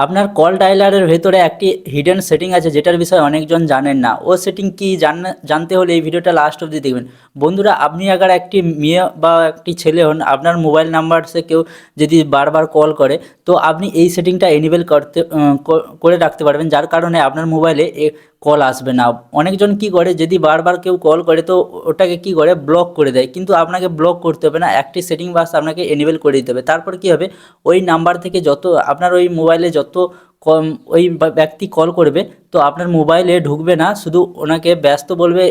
আপনার কল ডায়ালারের ভেতরে একটি হিডেন সেটিং আছে যেটার বিষয়ে অনেকজন জানেন না। ও সেটিং কি জানতে হলে এই ভিডিওটা লাস্ট অবধি দেখবেন। বন্ধুরা, আপনি আগে একটি মেয়ে বা একটি ছেলে হন, আপনার মোবাইল নাম্বার সে কেউ যদি বারবার কল করে, তো আপনি এই সেটিংটা এনেবল করে রাখতে পারবেন, যার কারণে আপনার মোবাইলে কল আসবে না। অনেকজন কি করে, যদি বারবার কেউ কল করে তো ওটাকে কি করে ব্লক করে দেয়, কিন্তু আপনাকে ব্লক করতে হবে না, একটি সেটিং বাস আপনাকে এনেবল করে দিতে হবে। তারপর কি হবে, ওই নাম্বার থেকে যত আপনার ওই মোবাইলে যত কম ওই ব্যক্তি কল করবে, তো আপনার মোবাইলে ঢুকবে না, শুধু ওনাকে ব্যস্ত বলবে,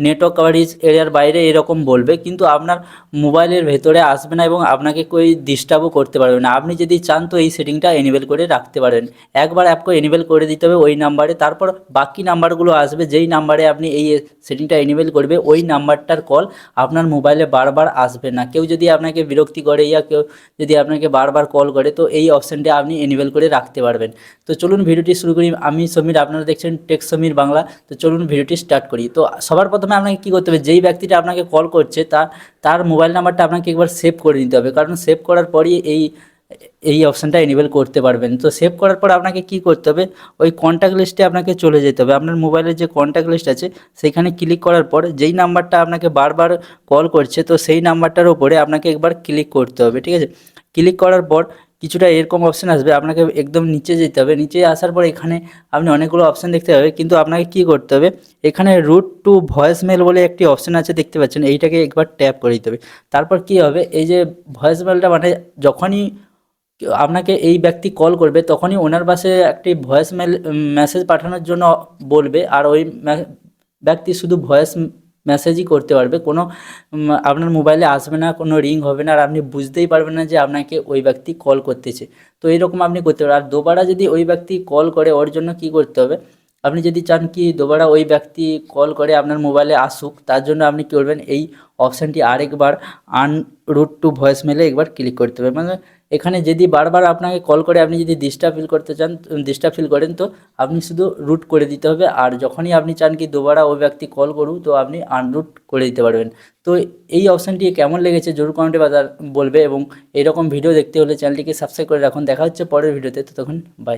নেটওয়ার্ক কভারেজ এরিয়ার বাইরে এরকম বলবে, কিন্তু আপনার মোবাইলের ভেতরে আসবে না এবং আপনাকে কোই ডিস্টার্বও করতে পারবে না। আপনি যদি চান তো এই সেটিংটা এনেবল করে রাখতে পারেন। একবার অ্যাপকে এনেবল করে দিতে হবে ওই নাম্বারে, তারপর বাকি নাম্বারগুলো আসবে, যেই নাম্বারে আপনি এই সেটিংটা এনেবল করবে ওই নাম্বারটার কল আপনার মোবাইলে বারবার আসবে না। কেউ যদি আপনাকে বিরক্তি করে কেউ যদি আপনাকে বারবার কল করে, তো এই অপশানটা আপনি এনেবল করে রাখতে পারবেন। তো চলুন ভিডিওটি শুরু করি। আমি সমীর, আপনারা দেখছেন টেক সমীর বাংলা। তো চলুন ভিডিওটি স্টার্ট করি। তো সবার প্রথমে আপনাকে কী করতে হবে, যেই ব্যক্তিটা আপনাকে কল করছে তার মোবাইল নাম্বারটা আপনাকে একবার সেভ করে নিতে হবে, কারণ সেভ করার পরই এই অপশানটা এনেবল করতে পারবেন। তো সেভ করার পর আপনাকে কি করতে হবে, ওই কন্ট্যাক্ট লিস্টে আপনাকে চলে যেতে হবে। আপনার মোবাইলের যে কন্ট্যাক্ট লিস্ট আছে সেখানে ক্লিক করার পর যেই নাম্বারটা আপনাকে বারবার কল করছে, তো সেই নাম্বারটার উপরে আপনাকে একবার ক্লিক করতে হবে, ঠিক আছে। ক্লিক করার পর কিছুটা এরকম অপশান আসবে, আপনাকে একদম নিচে যেতে হবে। নিচে আসার পর এখানে আপনি অনেকগুলো অপশান দেখতে পাবে, কিন্তু আপনাকে কি করতে হবে, এখানে রুট টু ভয়েস মেল বলে একটি অপশান আছে, দেখতে পাচ্ছেন, এইটাকে একবার ট্যাপ করে দিতে হবে। তারপর কি হবে, এই যে ভয়েস মেলটা মানে যখনই আপনাকে এই ব্যক্তি কল করবে তখনই ওনার পাশে একটি ভয়েস মেসেজ পাঠানোর জন্য বলবে, আর ওই ব্যক্তি শুধু ভয়েস মেসেজই করতে পারবে, কোনো আপনার মোবাইলে আসবে না, কোনো রিং হবে না, আর আপনি বুঝতেই পারবেন না যে আপনাকে ওই ব্যক্তি কল করতেছে। তো এইরকম আপনি করতে পারেন। আর দুবারা যদি ওই ব্যক্তি কল করে, ওর জন্য কি করতে হবে, আপনি যদি চান কি দুবারা ওই ব্যক্তি কল করে আপনার মোবাইলে আসুক, তার জন্য আপনি কী করবেন, এই অপশানটি আরেকবার রুট টু ভয়েস মেলে একবার ক্লিক করতে হবে। মানে এখানে যদি বারবার আপনাকে কল করে আপনি যদি ডিস্টার্ব ফিল করতে চান, ডিস্টার্ব ফিল করেন, তো আপনি শুধু রুট করে দিতে হবে। আর যখনই আপনি চান কি দুবারা ওই ব্যক্তি কল করুক, তো আপনি আনরুট করে দিতে পারবেন। তো এই অপশানটি কেমন লেগেছে জরুর কমেন্টে বলবে, এবং এরকম ভিডিও দেখতে হলে চ্যানেলটিকে সাবস্ক্রাইব করে রাখুন। দেখা হচ্ছে পরের ভিডিওতে, তো তখন বাই।